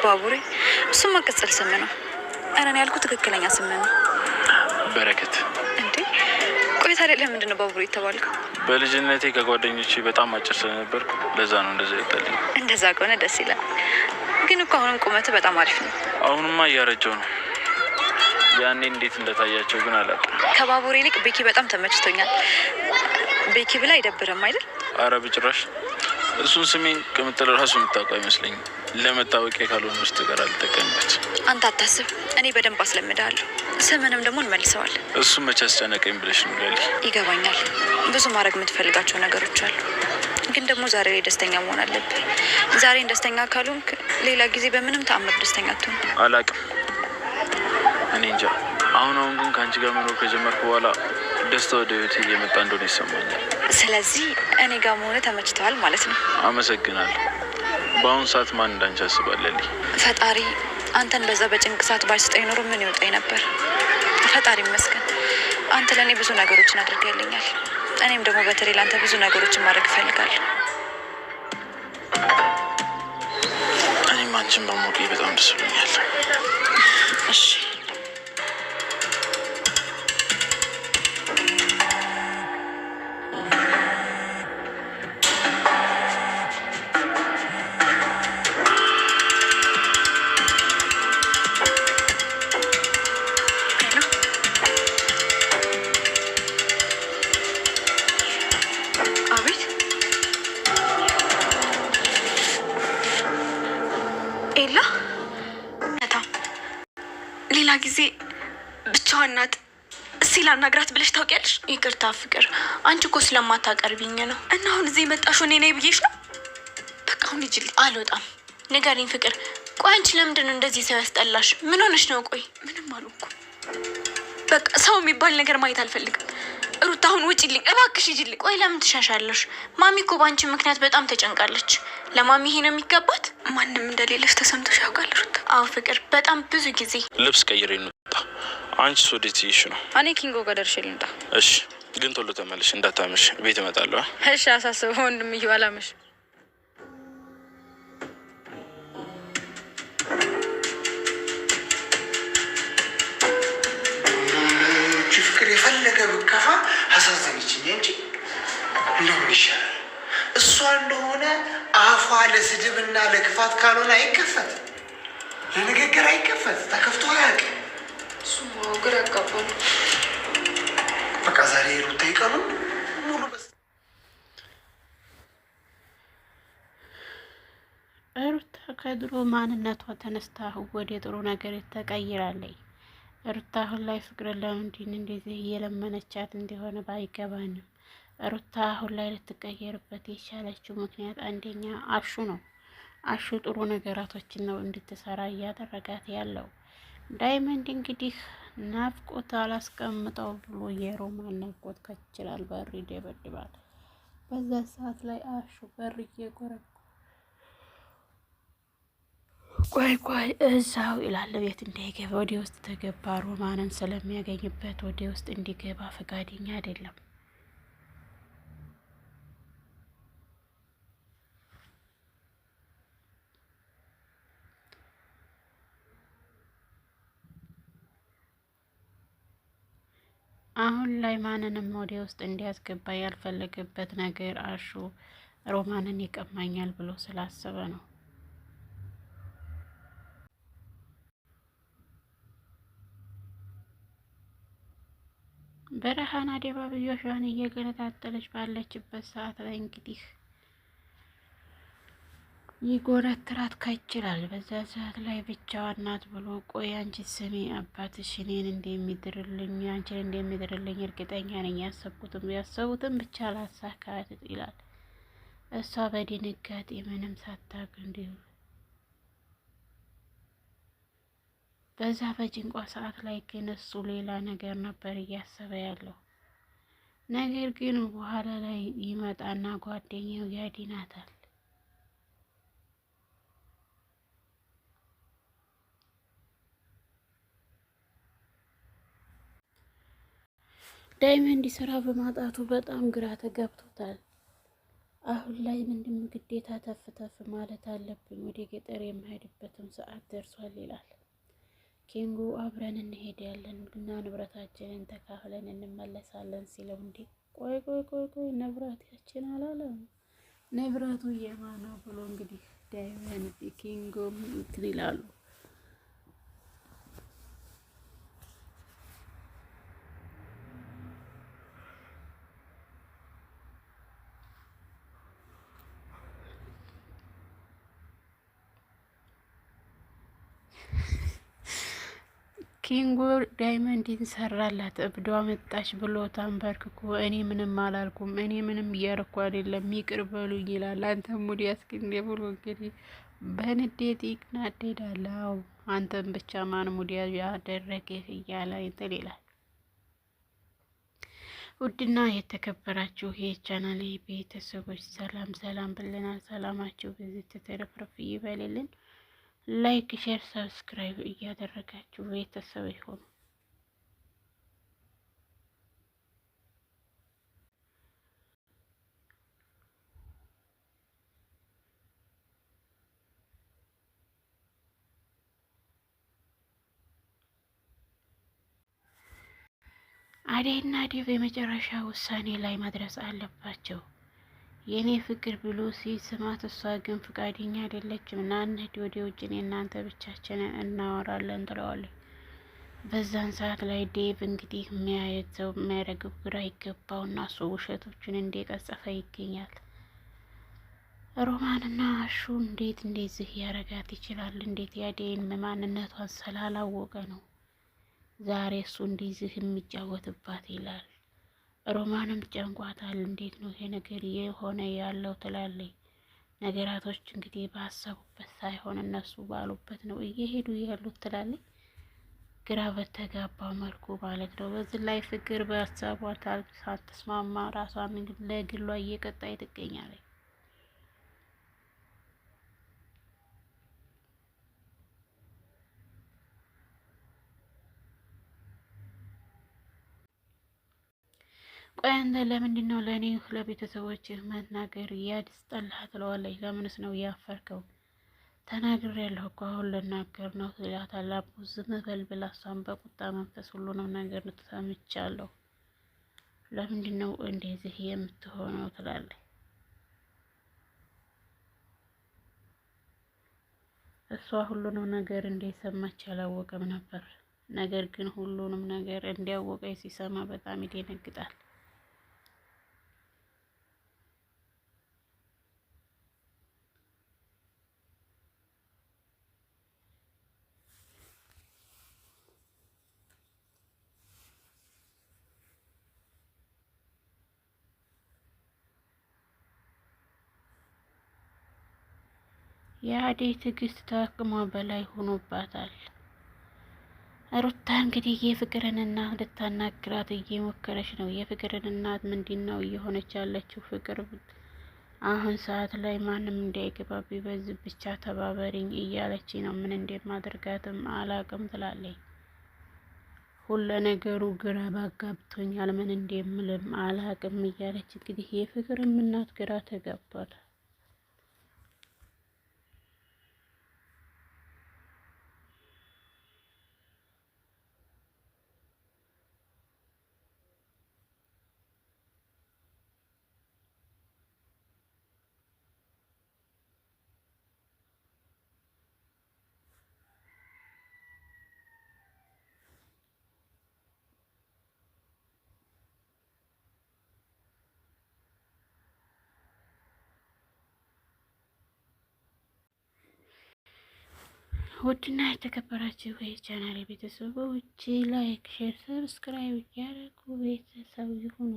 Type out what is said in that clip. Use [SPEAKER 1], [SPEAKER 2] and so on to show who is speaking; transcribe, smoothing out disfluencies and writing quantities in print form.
[SPEAKER 1] ባቡሬ እሱማ ቅጽል ስም ነው። እኔ ያልኩት ትክክለኛ ስም ነው።
[SPEAKER 2] በረከት
[SPEAKER 1] እንዴ? ቆይታ አይደለም ምንድነው ባቡሬ የተባልከው?
[SPEAKER 2] በልጅነቴ ከጓደኞቼ በጣም አጭር ስለነበርኩ ለዛ ነው እንደዛ ያጣልኝ።
[SPEAKER 1] እንደዛ ከሆነ ደስ ይላል። ግን እኮ አሁንም ቁመት በጣም አሪፍ ነው።
[SPEAKER 2] አሁንማ እያረጀው ነው። ያኔ እንዴት እንደታያቸው ግን አላውቅም።
[SPEAKER 1] ከባቡሬ ይልቅ ቤኪ በጣም ተመችቶኛል። ቤኪ ብላ አይደብርም አይደል?
[SPEAKER 2] አረ በጭራሽ። እሱን ስሜን ቅምጥል ራሱ የምታውቀው አይመስለኝም። ለመታወቂያ ካልሆነ ውስጥ ጋር አልጠቀምበት።
[SPEAKER 1] አንተ አታስብ፣ እኔ በደንብ አስለምዳለሁ። ስምንም ደግሞ እንመልሰዋለን።
[SPEAKER 2] እሱም መቼ አስጨነቀኝ ብለሽ ነው ላሊ?
[SPEAKER 1] ይገባኛል። ብዙ ማድረግ የምትፈልጋቸው ነገሮች አሉ። ግን ደግሞ ዛሬ ላይ ደስተኛ መሆን አለብህ። ዛሬን ደስተኛ ካልሆንክ ሌላ ጊዜ በምንም ተአምር ደስተኛ አትሆን።
[SPEAKER 2] አላውቅም፣ እኔ እንጃ። አሁን ግን ከአንቺ ጋር መኖር ከጀመርኩ በኋላ ደስታ ወደ ህይወቴ እየመጣ እንደሆነ ይሰማኛል።
[SPEAKER 1] ስለዚህ እኔ ጋር መሆነ ተመችተዋል ማለት ነው።
[SPEAKER 2] አመሰግናለሁ። በአሁኑ ሰዓት ማን እንዳንቺ ያስባለልኝ?
[SPEAKER 1] ፈጣሪ አንተን በዛ በጭንቅ ሰዓት ባይሰጠኝ ኖሮ ምን ይወጣኝ ነበር። ፈጣሪ ይመስገን። አንተ ለእኔ ብዙ ነገሮችን አድርገልኛል። እኔም ደግሞ በተለይ ለአንተ ብዙ ነገሮችን ማድረግ እፈልጋለሁ።
[SPEAKER 2] እኔም አንቺን በሞቄ በጣም ደስ ብሎኛል።
[SPEAKER 1] እሺ ኤላ ሌላ ጊዜ ብቻዋን ናት እስኪ ላናግራት ብለሽ ታውቂያለሽ?
[SPEAKER 3] ይቅርታ ፍቅር፣ አንቺ እኮ ስለማታቀርቢኝ ነው።
[SPEAKER 1] እና አሁን እዚህ የመጣሽው እኔ ነኝ ብዬሽ ነው? በቃ አሁን ሂጂልኝ።
[SPEAKER 3] አልወጣም። ንገሪኝ ፍቅር። ቆይ አንቺ ለምንድን ነው እንደዚህ ሰው ያስጠላሽ? ምን ሆነሽ ነው? ቆይ
[SPEAKER 1] ምንም አልሆንኩም። በቃ ሰው የሚባል ነገር ማየት አልፈልግም። ሩታ አሁን ውጪልኝ እባክሽ፣ ሂጂልኝ።
[SPEAKER 3] ቆይ ለምን ትሻሻለሽ? ማሚ እኮ በአንቺ ምክንያት በጣም ተጨንቃለች። ለማሚ ይሄ ነው የሚገባት?
[SPEAKER 1] ማንም እንደሌለሽ ተሰምቶሽ ያውቃል ሩታ?
[SPEAKER 3] አዎ ፍቅር፣ በጣም ብዙ ጊዜ።
[SPEAKER 2] ልብስ ቀይሬ እንውጣ። አንቺ ወዴት ይሽ ነው?
[SPEAKER 1] እኔ ኪንጎ ጋር ደርሼ ልምጣ።
[SPEAKER 2] እሺ፣ ግን ቶሎ ተመለሽ እንዳታመሽ። ቤት እመጣለሁ።
[SPEAKER 1] እሺ፣ አሳስበው ወንድምዬው አላመሽ።
[SPEAKER 4] ፍቅር የፈለገ ብከፋ አሳዘነችኝ እንጂ እንደምን ይሻላል። እሷ እንደሆነ አፏ ለስድብና ለክፋት ካልሆነ አይከፈት፣ ለንግግር አይከፈት፣ ተከፍቶ አያውቅም።
[SPEAKER 1] እሱማ ግራ ያጋባል።
[SPEAKER 4] በቃ ዛሬ ሩታ ይቀኑ ሙሉ
[SPEAKER 5] ሩታ ከድሮ ማንነቷ ተነስታ ወደ ጥሩ ነገር ተቀይራለች። ሩታ አሁን ላይ ፍቅርን ለምንድን እንደዚህ እየለመነቻት እንደሆነ ባይገባንም ሩታ አሁን ላይ ልትቀየርበት የቻለችው ምክንያት አንደኛ አሹ ነው። አሹ ጥሩ ነገራቶችን ነው እንድትሰራ እያደረጋት ያለው። ዳይመንድ እንግዲህ ናፍቆት አላስቀምጠው ብሎ የሮማን ናፍቆት ከችላል በር ይደበድባል። በዛ ሰዓት ላይ አሹ በር እየጎረጎረ ቆይ እዛው ይላል። ቤት እንዳይገባ ወደ ውስጥ ተገባ። ሮማንን ስለሚያገኝበት ወደ ውስጥ እንዲገባ ፈቃደኛ አይደለም። አሁን ላይ ማንንም ወደ ውስጥ እንዲያስገባ ያልፈለገበት ነገር አሹ ሮማንን ይቀማኛል ብሎ ስላሰበ ነው። በረሃን አደባባዮቿን እየገነጣጠለች ባለችበት ሰዓት ላይ እንግዲህ ይጎረትራት ይችላል። በዛ ሰዓት ላይ ብቻዋን ናት ብሎ ቆይ አንቺ ስሚ አባትሽ እኔን እንደሚድርልኝ አንቺን እንደሚድርልኝ እርግጠኛ ነኝ፣ ያሰቡትም ብቻ ላሳካት ይላል። እሷ በድንጋጤ ምንም ሳታውቅ እንዲሁ በዛ በጭንቋ ሰዓት ላይ ግን እሱ ሌላ ነገር ነበር እያሰበ ያለው። ነገር ግን በኋላ ላይ ይመጣና ጓደኛው ያድናታል። ዳይመንድ ስራ በማጣቱ በጣም ግራ ተገብቶታል። አሁን ላይ ምንድን ግዴታ ተፍ ተፍ ማለት አለብኝ፣ ወደ ገጠር የምሄድበትም ሰዓት ደርሷል ይላል ኪንጉ። አብረን እንሄዳለን እና ንብረታችንን ተካፍለን እንመለሳለን ሲለው፣ እንዴ ቆይ ቆይ ቆይ ቆይ ንብረታችን አላለም፣ ንብረቱ የማን ነው ብሎ እንግዲህ ዳይመንድ ኪንጉም እንትን ይላሉ። ኪንጉ ዳይመንድን ሰራላት። እብዷ መጣች ብሎ ታንበርክኮ እኔ ምንም አላልኩም፣ እኔ ምንም እያረኩ አይደለም፣ ይቅር በሉኝ ይላል። አንተ ሙድ ያስክንዴ ብሎ እንግዲህ በንዴት ይናደዳል። አዎ አንተም ብቻ ማን ሙድ ያደረገ እያለ እንትን ይላል። ውድና የተከበራችሁ የቻናሌ ቤተሰቦች ሰላም ሰላም ብለናል። ሰላማችሁ በዚህ ተተረፍረፍ ይበልልን። ላይክ፣ ሼር፣ ሰብስክራይብ እያደረጋችሁ ቤተሰብ ይሁኑ። አደይና ዴቭ የመጨረሻ ውሳኔ ላይ መድረስ አለባቸው። የኔ ፍቅር ብሎ ሲስማት እሷ ግን ፍቃደኛ አይደለችም። እና እንሂድ ወደ ውጭ፣ እኔ እናንተ ብቻችንን እናወራለን ትለዋለች። በዛን ሰዓት ላይ ዴቭ እንግዲህ የሚያየው የሚያደርገው ግራ ይገባውና እሱ ውሸቶችን እንደቀጸፈ ይገኛል። ሮማንና አሹ እንዴት እንደዚህ ያረጋት ይችላል? እንዴት ያደይን ማንነቷን ስላላወቀ ነው ዛሬ እሱ እንደዚህ የሚጫወትባት ይላል። ሮማንም ጨንቋታል። እንዴት ነው ይሄ ነገር የሆነ ያለው ትላለች። ነገራቶች እንግዲህ ባሰቡበት ሳይሆን እነሱ ባሉበት ነው እየሄዱ ያሉት ትላለች። ግራ በተጋባ መልኩ ማለት ነው። በዚህ ላይ ፍቅር በሀሳቧ ሳትስማማ ራሷን ለግሏ እየቀጣይ ትገኛለች። ቆይ አንተ ለምንድን ነው ለእኔ ለቤተሰቦችህ መናገር ያስጠላህ? ትለዋለች። ለምንስ ነው ያፈርከው? ተናግሬያለሁ እኮ አሁን ልናገር ነው ትላታለች። አቡ ዝም በል ብላ እሷን በቁጣ መንፈስ ሁሉንም ነገር ሰምቻለሁ፣ ለምንድን ነው እንደዚህ የምትሆነው? ትላለች። እሷ ሁሉንም ነገር እንደሰማች አላወቀም ነበር። ነገር ግን ሁሉንም ነገር እንዲያወቀ ሲሰማ በጣም ይደነግጣል። የአደይ ትዕግስት ከአቅሟ በላይ ሆኖባታል። ሩታ እንግዲህ የፍቅርን እናት ልታናግራት እየሞከረች ነው። የፍቅርን እናት ምንድን ነው እየሆነች ያለችው? ፍቅር አሁን ሰዓት ላይ ማንም እንዳይገባብ በዚህ ብቻ ተባበሪኝ እያለች ነው። ምን እንደማደርጋትም አላቅም ትላለች። ሁለ ነገሩ ግራ ባጋብቶኛል፣ ምን እንደምልም አላቅም እያለች እንግዲህ የፍቅርም እናት ግራ ተጋብቷል። ውድና የተከበራችሁ የቻናል ቤተሰቦች ላይክ፣ ሼር፣ ሰብስክራይብ እያደረጉ ቤተሰብ ይሁኑ።